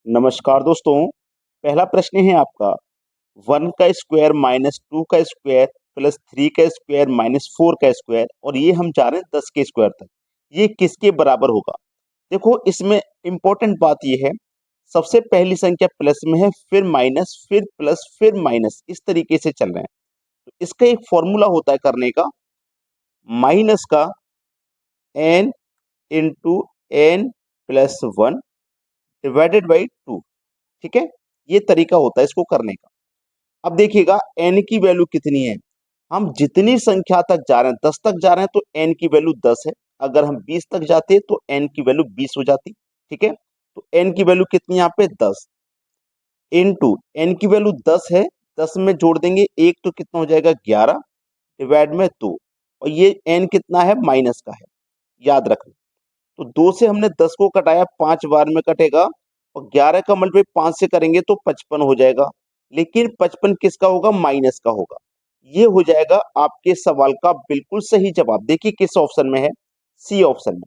नमस्कार दोस्तों। पहला प्रश्न है आपका, 1 का स्क्वायर माइनस 2 का स्क्वायर प्लस 3 का स्क्वायर माइनस 4 का स्क्वायर और ये हम जा रहे हैं 10 के स्क्वायर तक। ये किसके बराबर होगा? देखो इसमें इंपॉर्टेंट बात ये है, सबसे पहली संख्या प्लस में है, फिर माइनस, फिर प्लस, फिर माइनस, इस तरीके से चल रहे हैं। तो इसका एक फॉर्मूला होता है करने का, माइनस का n into n plus 1 divided by 2। ठीक है, ये तरीका होता है इसको करने का। अब देखिएगा n की वैल्यू कितनी है, हम जितनी संख्या तक जा रहे हैं 10 तक जा रहे हैं तो n की वैल्यू 10 है। अगर हम 20 तक जाते तो n की वैल्यू 20 हो जाती। ठीक है, तो n की वैल्यू कितनी यहाँ पे 10 इनटू n की वैल्यू 10 है, 10 में जोड़ देंगे एक तो कितना हो जाएगा 11 डिवाइड में 2 और ये n कितना है माइनस का है, याद रखना। तो 2 से हमने 10 को कटाया, 5 बार में कटेगा और 11 का मल्टीप्लाई 5 से करेंगे तो 55 हो जाएगा। लेकिन 55 किसका होगा? माइनस का होगा। ये हो जाएगा आपके सवाल का बिल्कुल सही जवाब। देखिए किस ऑप्शन में है, सी ऑप्शन में।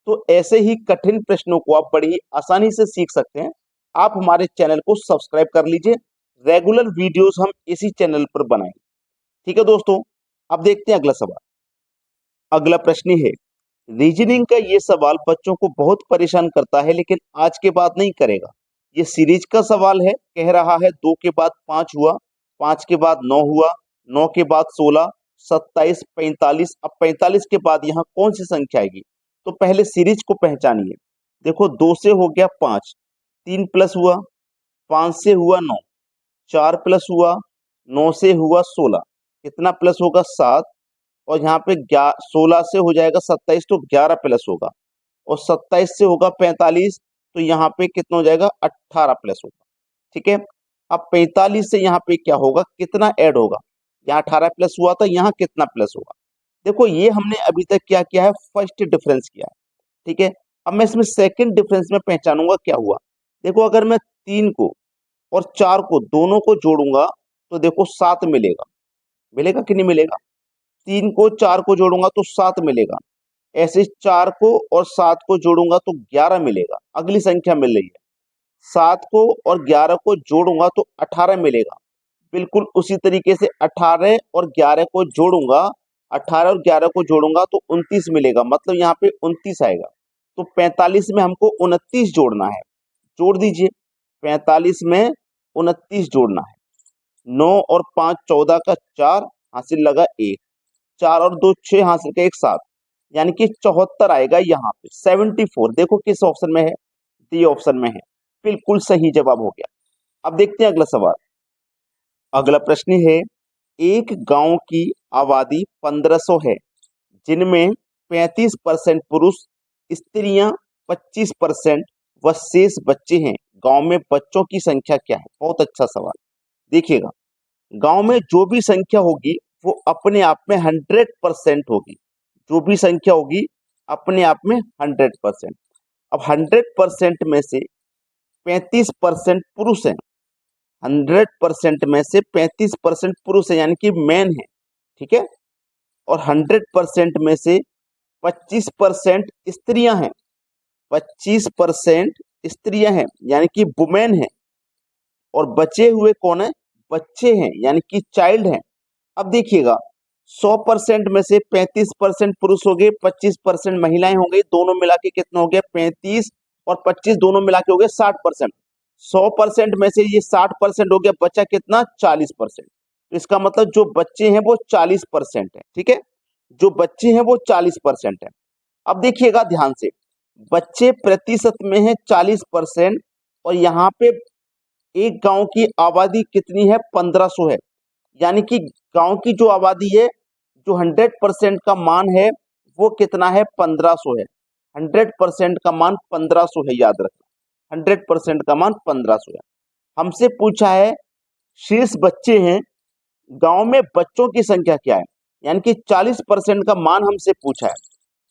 तो ऐसे ही कठिन प्रश्नों को आप बड़ी ही आसानी से सीख सकते हैं। आप हमारे चैनल को सब्सक्राइब कर लीजिए, रेगुलर वीडियोस हम इसी चैनल पर बनाएंगे। ठीक है दोस्तों, अब देखते हैं अगला सवाल। अगला प्रश्न है, रीजनिंग का ये सवाल बच्चों को बहुत परेशान करता है लेकिन आज के बाद नहीं करेगा। ये सीरीज का सवाल है, कह रहा है 2 के बाद 5 हुआ, 5 के बाद 9 हुआ, 9 के बाद 16, 27, 45। अब 45 के बाद यहाँ कौन सी संख्या आएगी? तो पहले सीरीज को पहचानिए। देखो 2 से हो गया 5, 3 प्लस हुआ, 5 से हुआ 9, 4 प्लस हुआ, 9 से हुआ 16, कितना प्लस होगा 7 और यहाँ पे 16 से हो जाएगा 27 तो 11 प्लस होगा और 27 से होगा 45 तो यहाँ पे कितना हो जाएगा 18 प्लस होगा। ठीक है, अब 45 से यहाँ पे क्या होगा, कितना ऐड होगा? यहाँ 18 प्लस हुआ था, यहाँ कितना प्लस होगा? देखो ये हमने अभी तक क्या किया है, फर्स्ट डिफरेंस किया है। ठीक है, अब मैं इसमें सेकंड डिफरेंस में पहचानूंगा क्या हुआ। देखो अगर मैं 3 को और 4 को दोनों को जोड़ूंगा तो देखो 7 मिलेगा। मिलेगा कि नहीं मिलेगा? 3 को 4 को जोड़ूंगा तो 7 मिलेगा। ऐसे 4 को और 7 को जोड़ूंगा तो 11 मिलेगा। अगली संख्या मिल रही है, 7 को और 11 को जोड़ूंगा तो 18 मिलेगा। बिल्कुल उसी तरीके से 18 और 11 को जोड़ूंगा, 18 और 11 को जोड़ूंगा तो 29 मिलेगा, मतलब यहाँ पे 29 आएगा। तो 45 में हमको 29 जोड़ना है, जोड़ दीजिए। 45 में 29 जोड़ना है, 9 और 5 14 का 4 हासिल लगा 1, 4 और 2 6 हासिल का 1 7, यानी कि 74 आएगा यहाँ पे 74। देखो किस ऑप्शन में है, डी ऑप्शन में है। बिल्कुल सही जवाब हो गया। अब देखते हैं अगला सवाल। अगला प्रश्न है, एक गांव की आबादी 1500 है जिनमें 35% पुरुष, स्त्रियां 25% व शेष बच्चे हैं। गांव में बच्चों की संख्या क्या है? बहुत अच्छा सवाल। देखिएगा गांव में जो भी संख्या होगी वो अपने आप में 100% होगी। जो भी संख्या होगी अपने आप में 100%। अब 100% में से 35% पुरुष हैं, 100% में से 35% पुरुष है यानी कि मैन है। ठीक है, और 100% में से 25% स्त्रियां हैं, 25% स्त्रियां हैं यानी कि वुमेन है। और बचे हुए कौन है? बच्चे हैं यानी कि चाइल्ड हैं। अब देखिएगा 100% में से 35% पुरुष हो गए, 25% महिलाएं हो गई, दोनों मिला के कितना हो गया? 35 और 25 दोनों मिला के हो गया 60%। 100% में से ये 60% हो गया, बचा कितना? 40%। तो इसका मतलब जो बच्चे हैं वो 40% है। ठीक है, जो बच्चे हैं वो 40% है। अब देखिएगा ध्यान से, बच्चे प्रतिशत में है 40% और यहाँ पे एक गांव की आबादी कितनी है? 1500 है। यानी कि गांव की जो आबादी है, जो 100% का मान है वो कितना है? 1500 है। 100% का मान 1500 है, याद रखना। 100% का मान 1500 है। हमसे पूछा है शेष बच्चे हैं, गांव में बच्चों की संख्या क्या है? यानी कि 40% का मान हमसे पूछा है।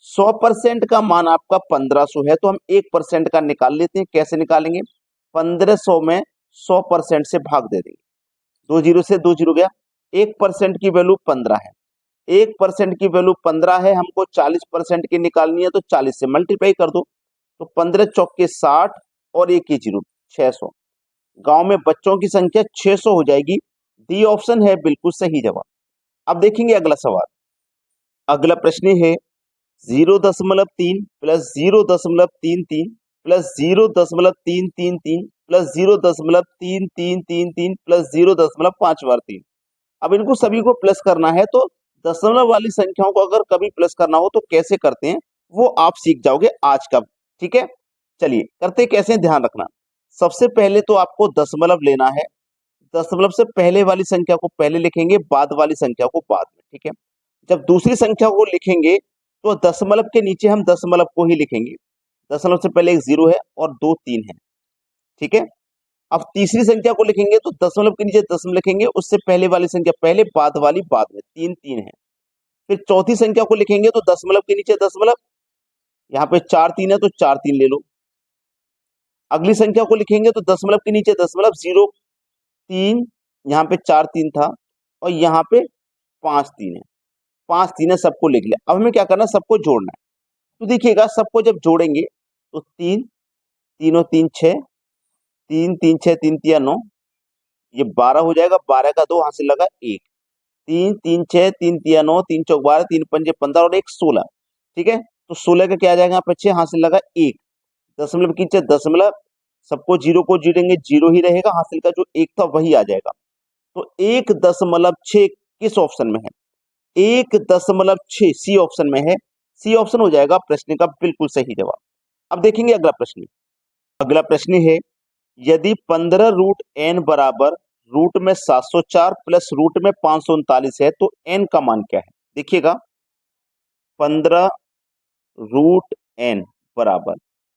100% का मान आपका 1500 है तो हम 1% का निकाल लेते हैं। कैसे निकालेंगे? 1500 में 100% से भाग दे देंगे, 2 जीरो से 2 जीरो गया। 1% की वैल्यू 15 है, 1% की वैल्यू 15 है, हमको 40% की निकालनी है तो 40 से मल्टीप्लाई कर दो। तो 15 चौके 60 और 1 ही जीरो, 600। गांव में बच्चों की संख्या 600 हो जाएगी। डी ऑप्शन है बिल्कुल सही जवाब। अब देखेंगे अगला सवाल। अगला प्रश्न है 0.3 प्लस 0.33 प्लस 0.333 प्लस 0.3333 प्लस 0.5 बार 3। अब इनको सभी को प्लस करना है, तो दशमलव वाली संख्याओं को अगर कभी प्लस करना हो तो कैसे करते हैं वो आप सीख जाओगे आज का। ठीक है, चलिए करते कैसे हैं, ध्यान रखना। सबसे पहले तो आपको दशमलव लेना है। दशमलव से पहले वाली संख्या को पहले लिखेंगे, बाद वाली संख्या को बाद में। ठीक है, जब दूसरी संख्या को लिखेंगे तो दशमलव के नीचे हम दशमलव को ही लिखेंगे। दशमलव से पहले एक 0 है और 2 3 है। ठीक है, अब तीसरी संख्या को लिखेंगे तो दशमलव के नीचे दशमलव लिखेंगे, उससे पहले वाली संख्या पहले, बाद वाली बाद में। 3 3 है। फिर चौथी संख्या को लिखेंगे तो दशमलव के नीचे दशमलव, यहाँ पे 4 3 है तो 4 3 ले लो। अगली संख्या को लिखेंगे तो दशमलव के नीचे दशमलव, 0 3, यहाँ पे 4 3 था और यहाँ पे 5 3 है। 5 3 है, सबको लिख लिया। अब हमें क्या करना है, सबको जोड़ना है। तो देखिएगा सबको जब जोड़ेंगे तो 3 3 3 6, 3 3 6 3 3 9, ये 12 हो जाएगा। 12 का 2 हासिल लगा 1। 3 3 6 3 3 9, 3 चौक 12, 3 पंजे 15 और 1 16। ठीक है, तो 16 का क्या आ जाएगा, यहाँ पे 6 हासिल लगा 1। दशमलव के नीचे दशमलव, सबको 0 को जोड़ेंगे 0 ही रहेगा, हासिल का जो 1 था वही आ जाएगा। तो 1.6 किस ऑप्शन में है, 1.6 सी ऑप्शन में है। सी ऑप्शन हो जाएगा प्रश्न का बिल्कुल सही जवाब। अब देखेंगे अगला प्रश्न। अगला प्रश्न है यदि 15 रूट एन बराबर रूट में 704 प्लस रूट में 539 है तो एन का मान क्या है। देखिएगा 15 रूट एन बराबर,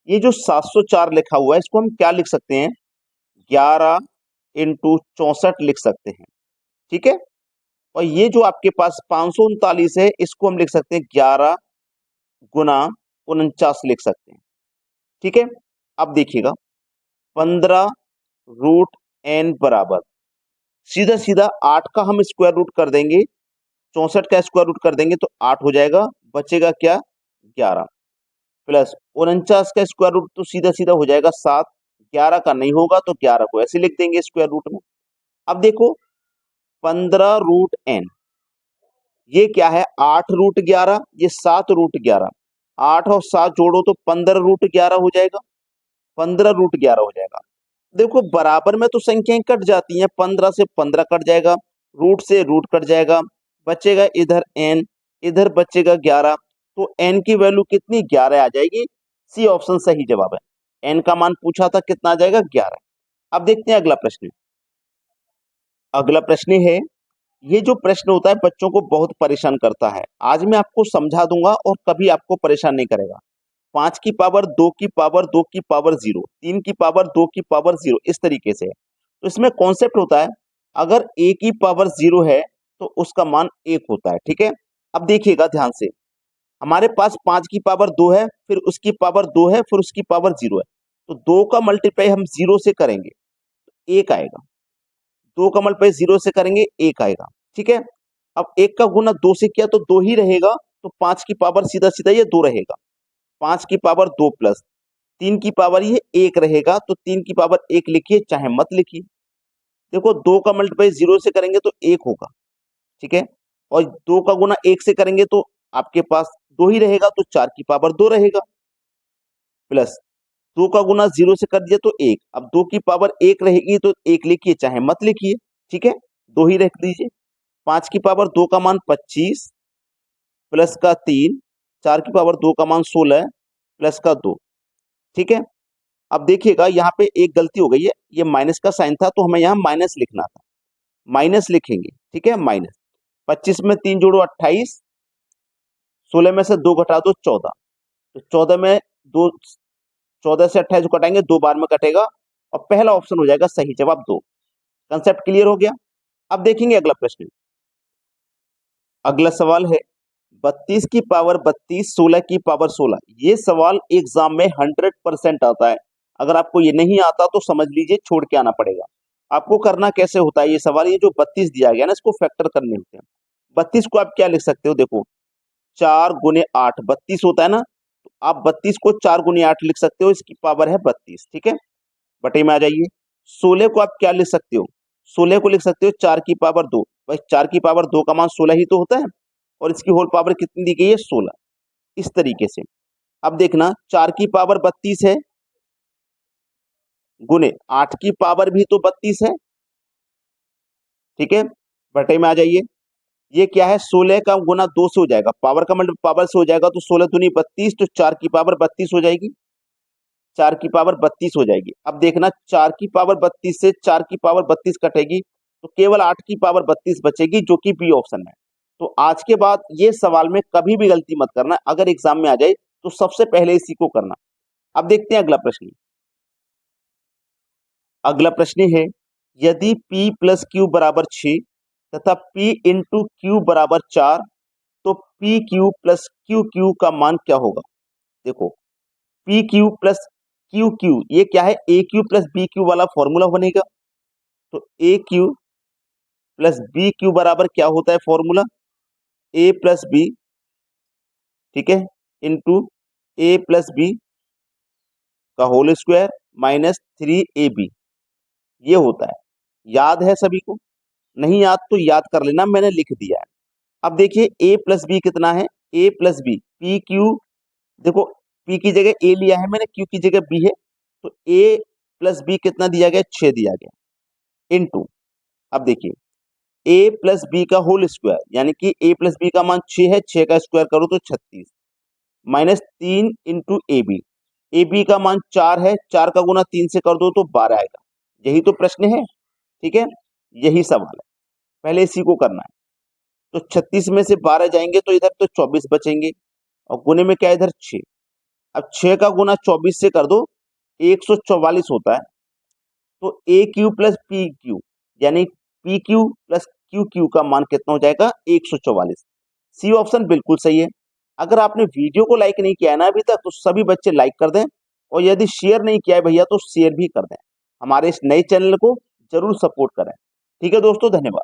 ये जो 704 लिखा हुआ है इसको हम क्या लिख सकते हैं, 11 इंटू 64 लिख सकते हैं। ठीक है, और ये जो आपके पास 539 है इसको हम लिख सकते हैं 11 गुना 49 लिख सकते हैं। ठीक है, अब देखिएगा 15 रूट एन बराबर, सीधा सीधा 8 का हम स्क्वायर रूट कर देंगे, 64 का स्क्वायर रूट कर देंगे तो 8 हो जाएगा, बचेगा क्या 11, प्लस 49 का स्क्वायर रूट तो सीधा सीधा हो जाएगा 7। 11 का नहीं होगा तो 11 को ऐसे लिख देंगे स्क्वायर रूट में। अब देखो 15 रूट एन, ये क्या है 8 रूट 11, ये 7 रूट 11, 8 और 7 जोड़ो तो 15 रूट 11 हो जाएगा। 15 रूट 11 हो जाएगा। देखो बराबर में तो संख्याएं कट जाती हैं, 15 से 15 कट जाएगा, रूट से रूट कट जाएगा, बचेगा इधर एन, इधर बचेगा 11। तो एन की वैल्यू कितनी, 11 आ जाएगी। सी ऑप्शन सही जवाब है। एन का मान पूछा था कितना आ जाएगा, 11। अब देखते हैं अगला प्रश्न। अगला प्रश्न है, ये जो प्रश्न होता है बच्चों को बहुत परेशान करता है, आज मैं आपको समझा दूंगा और कभी आपको परेशान नहीं करेगा। 5 की पावर 2 की पावर 2 की पावर 0, 3 की पावर 2 की पावर 0, इस तरीके से है। तो इसमें कॉन्सेप्ट होता है अगर a की पावर 0 है तो उसका मान 1 होता है। ठीक है, अब देखिएगा ध्यान से, हमारे पास 5 की पावर 2 है, फिर उसकी पावर 2 है, फिर उसकी पावर 0 है। तो 2 का मल्टीप्लाई हम 0 से करेंगे तो 1 आएगा, 2 का मल्टीप्लाई 0 से करेंगे 1 आएगा। ठीक है, अब 1 का गुना 2 से किया तो 2 ही रहेगा, तो 5 की पावर सीधा सीधा ये 2 रहेगा। 5 की पावर 2 प्लस 3 की पावर ये 1 रहेगा, तो 3 की पावर 1 लिखिए चाहे मत लिखिए। देखो 2 का मल्टीप्लाई 0 से करेंगे तो 1 होगा। ठीक है, और 2 का गुना 1 से करेंगे तो आपके पास 2 ही रहेगा, तो 4 की पावर 2 रहेगा, प्लस 2 का गुना 0 से कर दिया तो 1। अब 2 की पावर 1 रहेगी तो 1 लिखिए चाहे मत लिखिए। ठीक है, 2 ही रख दीजिए। 5 की पावर 2 का मान 25 प्लस का 3, 4 की पावर 2 का मान 16 प्लस का 2। ठीक है, अब देखिएगा यहाँ पे एक गलती हो गई है, ये माइनस का साइन था तो हमें यहाँ माइनस लिखना था, माइनस लिखेंगे। ठीक है, माइनस 25 में 3 जोड़ो 28, 16 में से 2 घटा दो 14, तो 14 में 2, 14 से 28 को घटाएंगे 2 बार में कटेगा और पहला ऑप्शन हो जाएगा सही जवाब 2। कंसेप्ट क्लियर हो गया। अब देखेंगे अगला प्रश्न। अगला सवाल है 32 की पावर 32, 16 की पावर 16। ये सवाल एग्जाम में 100% आता है। अगर आपको ये नहीं आता तो समझ लीजिए छोड़ के आना पड़ेगा। आपको करना कैसे होता है ये सवाल, ये जो 32 दिया गया ना इसको फैक्टर करने होते हैं। 32 को आप क्या लिख सकते हो, देखो 4 गुने 8 32 होता है ना, तो आप 32 को 4 गुने 8 लिख सकते हो, इसकी पावर है 32। ठीक है, बटे में आ जाइए। 16 को आप क्या लिख सकते हो, 16 को लिख सकते हो 4 की पावर 2। भाई 4 की पावर 2 का मान 16 ही तो होता है, और इसकी होल पावर कितनी दी गई है, 16। इस तरीके से अब देखना 4 की पावर 32 है, गुने 8 की पावर भी तो 32 है, ठीक है। बटे में आ जाइए, ये क्या है, 16 का गुना 2 से हो जाएगा, पावर का मतलब पावर से हो जाएगा, तो 16 दूनी 32, तो 4 की पावर 32 हो जाएगी, 4 की पावर 32 हो जाएगी। अब देखना 4 की पावर 32 से 4 की पावर 32 कटेगी, तो केवल 8 की पावर 32 बचेगी, जो कि बी ऑप्शन है। तो आज के बाद ये सवाल में कभी भी गलती मत करना, अगर एग्जाम में आ जाए तो सबसे पहले इसी को करना। अब देखते हैं अगला प्रश्न। अगला प्रश्न है, यदि p प्लस क्यू बराबर 6 तथा p इंटू क्यू बराबर 4, तो P Q plus Q Q का मान क्या होगा। देखो P Q plus Q Q, ये क्या है, ए क्यू प्लस बी क्यू वाला फॉर्मूला बनेगा। तो ए क्यू प्लस बी क्यू बराबर क्या होता है फॉर्मूला, ए प्लस बी, ठीक है, इंटू ए प्लस बी का होल स्क्वायर माइनस 3ab, ये होता है। याद है सभी को, नहीं याद तो याद कर लेना, मैंने लिख दिया है। अब देखिए a प्लस बी कितना है, a plus B, P Q, देखो p की जगह a लिया है मैंने, q की जगह b है, तो a प्लस बी कितना दिया गया, 6 दिया गया, इनटू, अब देखिए a प्लस बी का होल स्क्वायर, यानी कि a प्लस बी का मान 6 है, 6 का स्क्वायर करो तो 36, माइनस 3 इंटू ए बी का मान 4 है, 4 का गुना 3 से कर दो तो 12 आएगा। यही तो प्रश्न है, ठीक है, यही सवाल है, पहले इसी को करना है। तो 36 में से 12 जाएंगे तो इधर तो 24 बचेंगे, और गुने में क्या है इधर 6। अब 6 का गुना 24 से कर दो, 144 होता है। तो ए क्यू प्लस पी क्यू, यानी P Q plus Q Q का मान कितना हो जाएगा, 144। सी ऑप्शन बिल्कुल सही है। अगर आपने वीडियो को लाइक नहीं किया है ना अभी तक, तो सभी बच्चे लाइक कर दें, और यदि शेयर नहीं किया है भैया तो शेयर भी कर दें। हमारे इस नए चैनल को जरूर सपोर्ट करें। ठीक है दोस्तों, धन्यवाद।